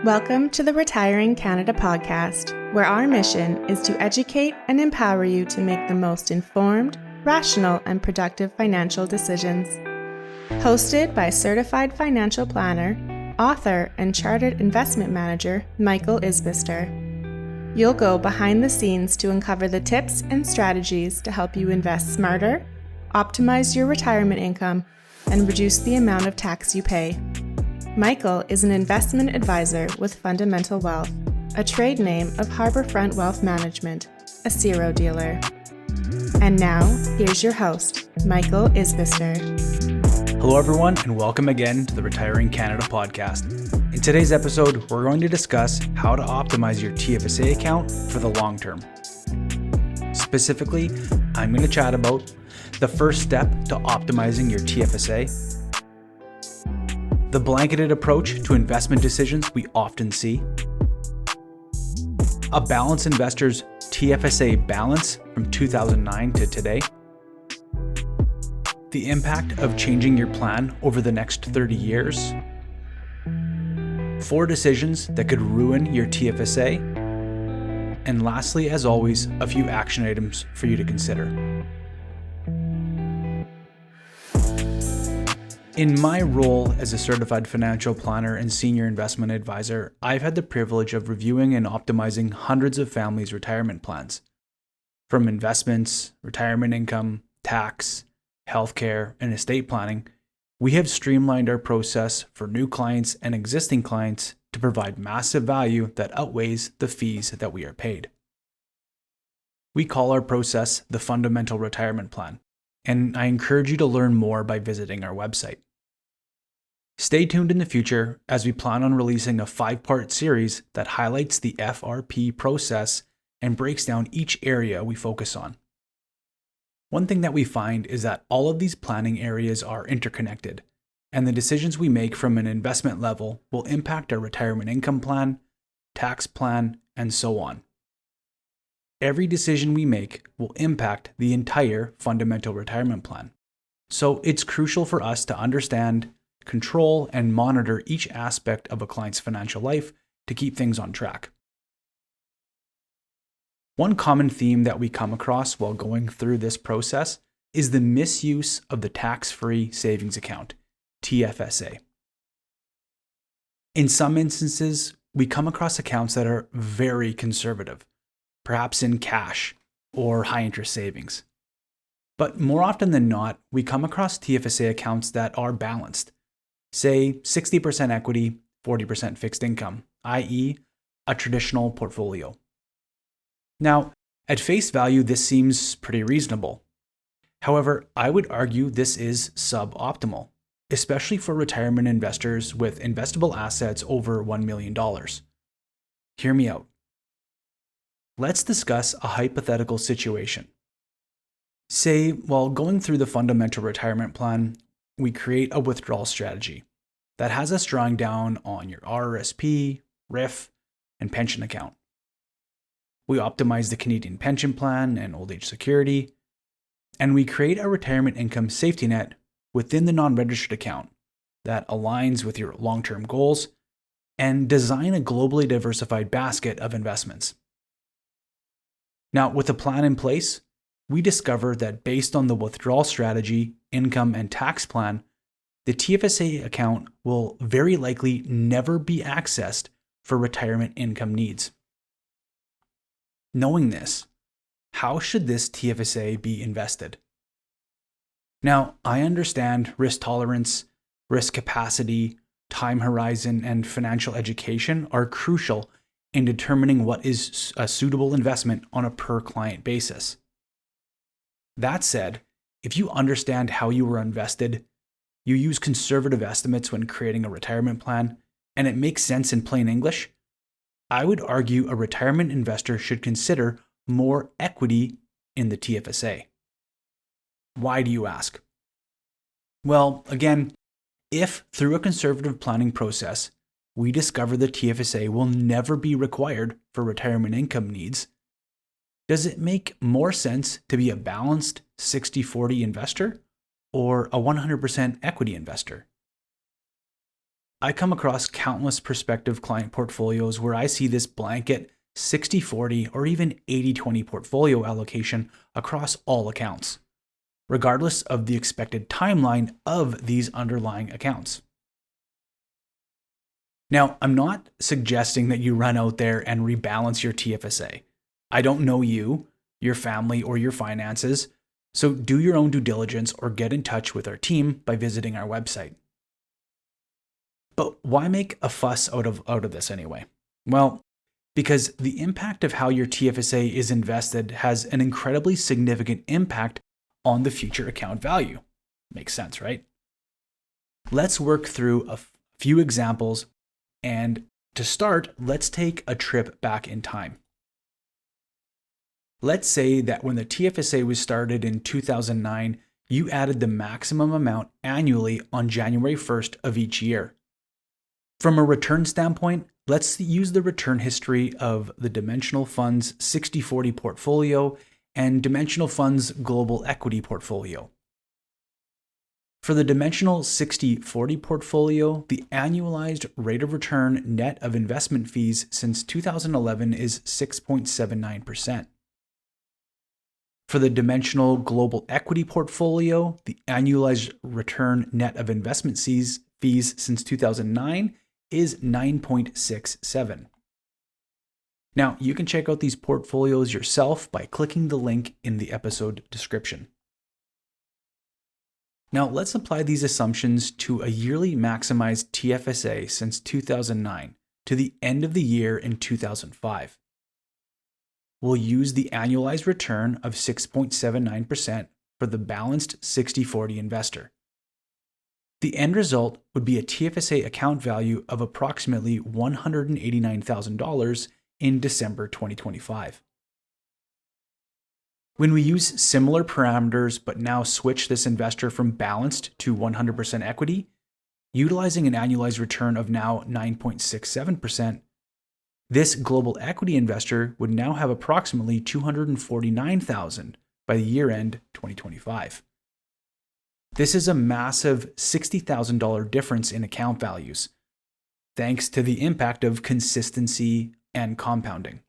Welcome to the Retiring Canada podcast, where our mission is to educate and empower you to make the most informed, rational, and productive financial decisions. Hosted by certified financial planner, author, and chartered investment manager Michael Isbister. You'll go behind the scenes to uncover the tips and strategies to help you invest smarter, optimize your retirement income, and reduce the amount of tax you pay. Michael is an investment advisor with Fundamental Wealth, a trade name of Harbourfront Wealth Management, a CERO dealer. And now, here's your host, Michael Isbister. Hello everyone, and welcome again to the Retiring Canada podcast. In today's episode, we're going to discuss how to optimize your TFSA account for the long term. Specifically, I'm going to chat about the first step to optimizing your TFSA, the blanketed approach to investment decisions we often see, a balanced investor's TFSA balance from 2009 to today, the impact of changing your plan over the next 30 years, 4 decisions that could ruin your TFSA, and lastly, as always, a few action items for you to consider. In my role as a certified financial planner and senior investment advisor, I've had the privilege of reviewing and optimizing hundreds of families' retirement plans. From investments, retirement income, tax, healthcare, and estate planning, we have streamlined our process for new clients and existing clients to provide massive value that outweighs the fees that we are paid. We call our process the Fundamental Retirement Plan, and I encourage you to learn more by visiting our website. Stay tuned in the future as we plan on releasing a 5-part series that highlights the FRP process and breaks down each area we focus on. One thing that we find is that all of these planning areas are interconnected, and the decisions we make from an investment level will impact our retirement income plan, tax plan, and so on. Every decision we make will impact the entire Fundamental Retirement Plan. So it's crucial for us to understand, control, and monitor each aspect of a client's financial life to keep things on track. One common theme that we come across while going through this process is the misuse of the tax-free savings account, TFSA. In some instances, we come across accounts that are very conservative, perhaps in cash or high-interest savings. But more often than not, we come across TFSA accounts that are balanced, say 60% equity, 40% fixed income, i.e., a traditional portfolio. Now, at face value, this seems pretty reasonable. However, I would argue this is suboptimal, especially for retirement investors with investable assets over $1 million. Hear me out. Let's discuss a hypothetical situation. Say, while going through the Fundamental Retirement Plan, we create a withdrawal strategy that has us drawing down on your RRSP, RIF, and pension account. We optimize the Canadian pension plan and old age security, and we create a retirement income safety net within the non-registered account that aligns with your long-term goals and design a globally diversified basket of investments. Now, with the plan in place, we discover that based on the withdrawal strategy, income, and tax plan, the TFSA account will very likely never be accessed for retirement income needs. Knowing this, how should this TFSA be invested? Now, I understand risk tolerance, risk capacity, time horizon, and financial education are crucial in determining what is a suitable investment on a per-client basis. That said, if you understand how you were invested, you use conservative estimates when creating a retirement plan, and it makes sense in plain English, I would argue a retirement investor should consider more equity in the TFSA. Why do you ask? Well, again, if through a conservative planning process, we discover the TFSA will never be required for retirement income needs, does it make more sense to be a balanced 60-40 investor or a 100% equity investor? I come across countless prospective client portfolios where I see this blanket 60/40 or even 80/20 portfolio allocation across all accounts, regardless of the expected timeline of these underlying accounts. Now, I'm not suggesting that you run out there and rebalance your TFSA. I don't know you, your family, or your finances, so do your own due diligence or get in touch with our team by visiting our website. But why make a fuss out of this anyway? Well, because the impact of how your TFSA is invested has an incredibly significant impact on the future account value. Makes sense, right? Let's work through a few examples, and to start, let's take a trip back in time. Let's say that when the TFSA was started in 2009, you added the maximum amount annually on January 1st of each year. From a return standpoint, let's use the return history of the Dimensional Fund's 60/40 portfolio and Dimensional Fund's Global Equity portfolio. For the Dimensional 60/40 portfolio, the annualized rate of return net of investment fees since 2011 is 6.79%. For the Dimensional Global Equity portfolio, the annualized return net of investment fees since 2009 is 9.67. Now, you can check out these portfolios yourself by clicking the link in the episode description. Now, let's apply these assumptions to a yearly maximized TFSA since 2009 to the end of the year in 2005. We'll use the annualized return of 6.79% for the balanced 60/40 investor. The end result would be a TFSA account value of approximately $189,000 in December 2025. When we use similar parameters but now switch this investor from balanced to 100% equity, utilizing an annualized return of now 9.67%, this global equity investor would now have approximately $249,000 by the year-end 2025. This is a massive $60,000 difference in account values, thanks to the impact of consistency and compounding.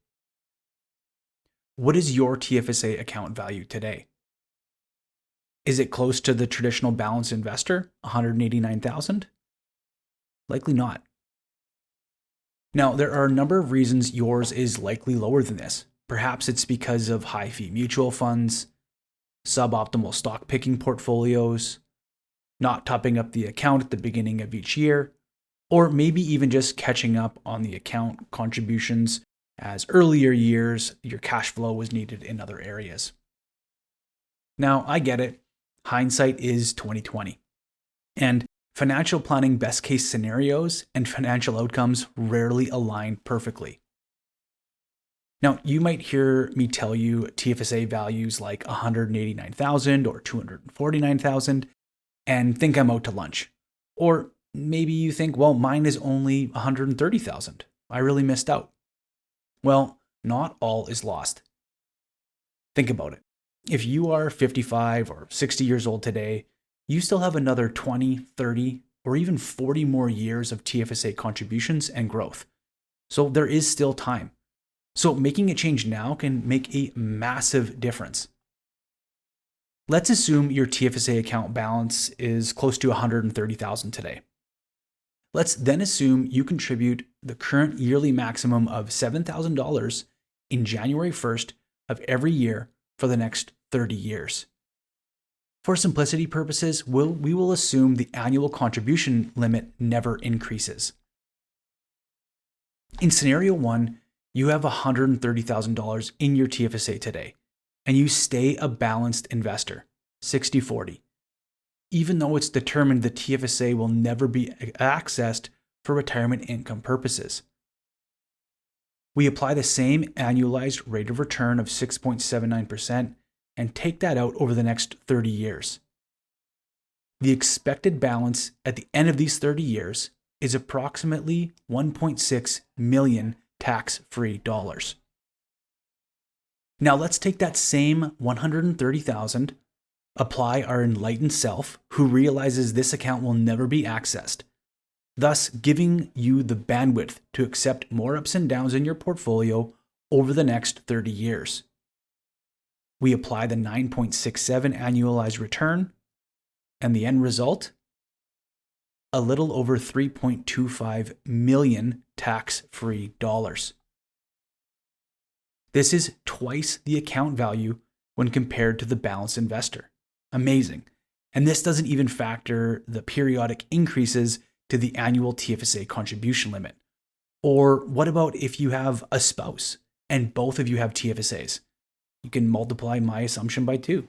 What is your TFSA account value today? Is it close to the traditional balanced investor, $189,000? Likely not. Now, there are a number of reasons yours is likely lower than this. Perhaps it's because of high-fee mutual funds, suboptimal stock picking portfolios, not topping up the account at the beginning of each year, or maybe even just catching up on the account contributions as earlier years your cash flow was needed in other areas. Now, I get it. Hindsight is 2020. And financial planning best case scenarios and financial outcomes rarely align perfectly. Now, you might hear me tell you TFSA values like $189,000 or $249,000 and think I'm out to lunch. Or maybe you think, well, mine is only $130,000. I really missed out. Well, not all is lost. Think about it. If you are 55 or 60 years old today, you still have another 20, 30, or even 40 more years of TFSA contributions and growth. So there is still time. So making a change now can make a massive difference. Let's assume your TFSA account balance is close to $130,000 today. Let's then assume you contribute the current yearly maximum of $7,000 in January 1st of every year for the next 30 years. For simplicity purposes, we will assume the annual contribution limit never increases. In scenario 1, you have $130,000 in your TFSA today, and you stay a balanced investor, 60/40, even though it's determined the TFSA will never be accessed for retirement income purposes. We apply the same annualized rate of return of 6.79% and take that out over the next 30 years. The expected balance at the end of these 30 years is approximately $1.6 million tax-free dollars. Now let's take that same $130,000, apply our enlightened self who realizes this account will never be accessed, thus giving you the bandwidth to accept more ups and downs in your portfolio over the next 30 years. We apply the 9.67 annualized return, and the end result? A little over 3.25 million tax-free dollars. This is twice the account value when compared to the balanced investor. Amazing. And this doesn't even factor the periodic increases to the annual TFSA contribution limit. Or what about if you have a spouse and both of you have TFSAs? You can multiply my assumption by 2.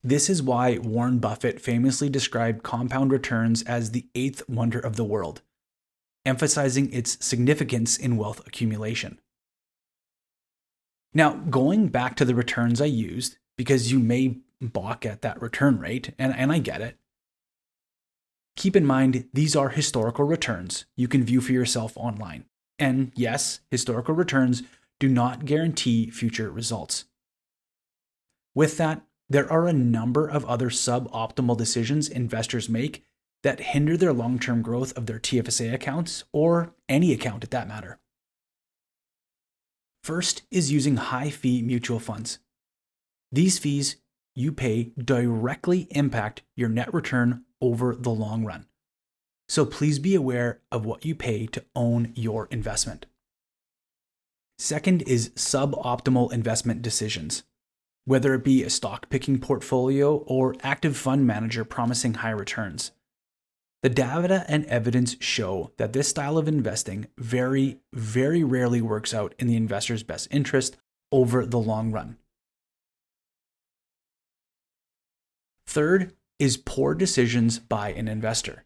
This is why Warren Buffett famously described compound returns as the 8th wonder of the world, emphasizing its significance in wealth accumulation. Now, going back to the returns I used, because you may balk at that return rate, and I get it. Keep in mind, these are historical returns you can view for yourself online. And yes, historical returns do not guarantee future results. With that, there are a number of other suboptimal decisions investors make that hinder their long-term growth of their TFSA accounts, or any account at that matter. First is using high-fee mutual funds. These fees you pay directly impact your net return over the long run. So please be aware of what you pay to own your investment. Second is suboptimal investment decisions, whether it be a stock picking portfolio or active fund manager promising high returns. The data and evidence show that this style of investing very, very rarely works out in the investor's best interest over the long run. Third is poor decisions by an investor.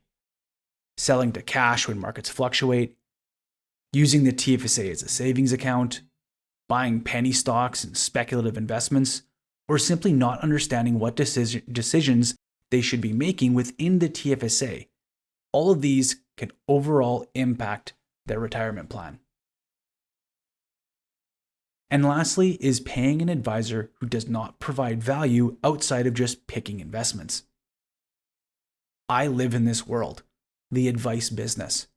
Selling to cash when markets fluctuate, using the TFSA as a savings account, buying penny stocks and speculative investments, or simply not understanding what decisions they should be making within the TFSA. All of these can overall impact their retirement plan. And lastly is paying an advisor who does not provide value outside of just picking investments. I live in this world, the advice business,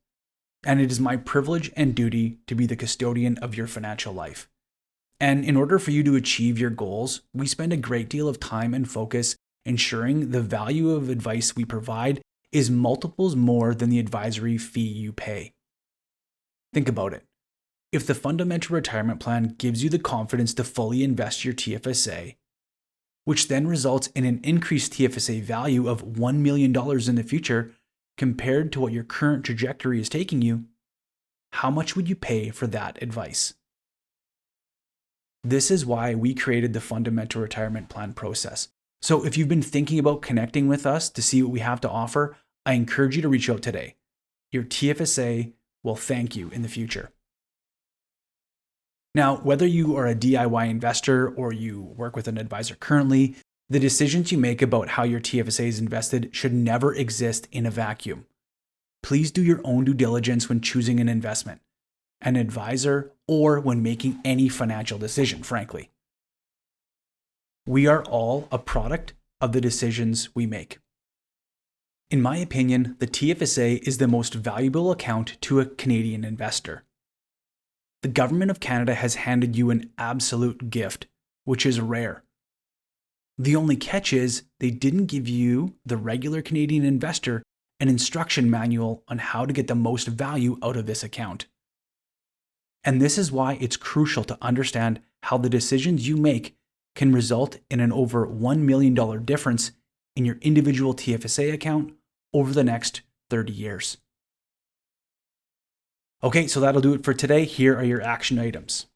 and it is my privilege and duty to be the custodian of your financial life. And in order for you to achieve your goals, we spend a great deal of time and focus ensuring the value of advice we provide is multiples more than the advisory fee you pay. Think about it. If the fundamental retirement plan gives you the confidence to fully invest your TFSA, which then results in an increased TFSA value of $1 million in the future compared to what your current trajectory is taking you, how much would you pay for that advice? This is why we created the fundamental retirement plan process. So if you've been thinking about connecting with us to see what we have to offer, I encourage you to reach out today. Your TFSA will thank you in the future. Now, whether you are a DIY investor or you work with an advisor currently, the decisions you make about how your TFSA is invested should never exist in a vacuum. Please do your own due diligence when choosing an investment, an advisor, or when making any financial decision, frankly. We are all a product of the decisions we make. In my opinion, the TFSA is the most valuable account to a Canadian investor. The Government of Canada has handed you an absolute gift, which is rare. The only catch is they didn't give you, the regular Canadian investor, an instruction manual on how to get the most value out of this account. And this is why it's crucial to understand how the decisions you make can result in an over $1 million difference in your individual TFSA account over the next 30 years. Okay, so that'll do it for today. Here are your action items.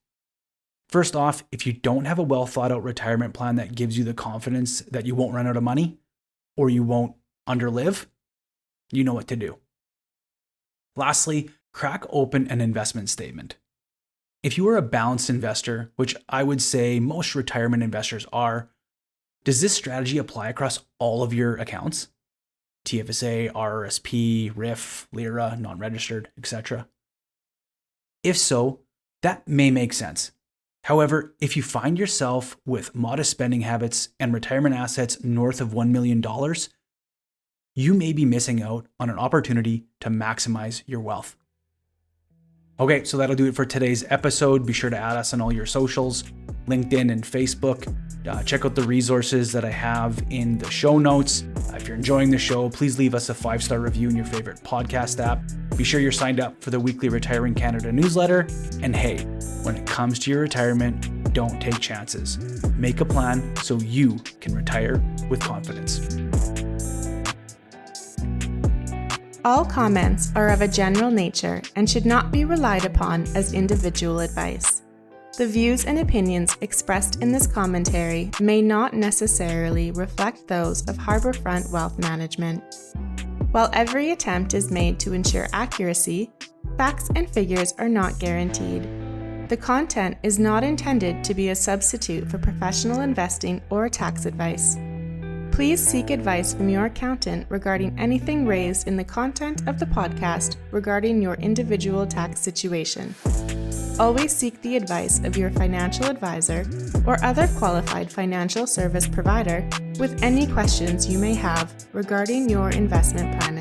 First off, if you don't have a well thought out retirement plan that gives you the confidence that you won't run out of money or you won't underlive, you know what to do. Lastly, crack open an investment statement. If you are a balanced investor, which I would say most retirement investors are, does this strategy apply across all of your accounts? TFSA, RRSP, RIF, LIRA, non-registered, etc. If so, that may make sense. However, if you find yourself with modest spending habits and retirement assets north of $1 million, you may be missing out on an opportunity to maximize your wealth. Okay, so that'll do it for today's episode. Be sure to add us on all your socials, LinkedIn and Facebook. Check out the resources that I have in the show notes. If you're enjoying the show, please leave us a 5-star review in your favorite podcast app. Be sure you're signed up for the weekly Retiring Canada newsletter. And hey, when it comes to your retirement, don't take chances. Make a plan so you can retire with confidence. All comments are of a general nature and should not be relied upon as individual advice. The views and opinions expressed in this commentary may not necessarily reflect those of Harbourfront Wealth Management. While every attempt is made to ensure accuracy, facts and figures are not guaranteed. The content is not intended to be a substitute for professional investing or tax advice. Please seek advice from your accountant regarding anything raised in the content of the podcast regarding your individual tax situation. Always seek the advice of your financial advisor or other qualified financial service provider with any questions you may have regarding your investment planning.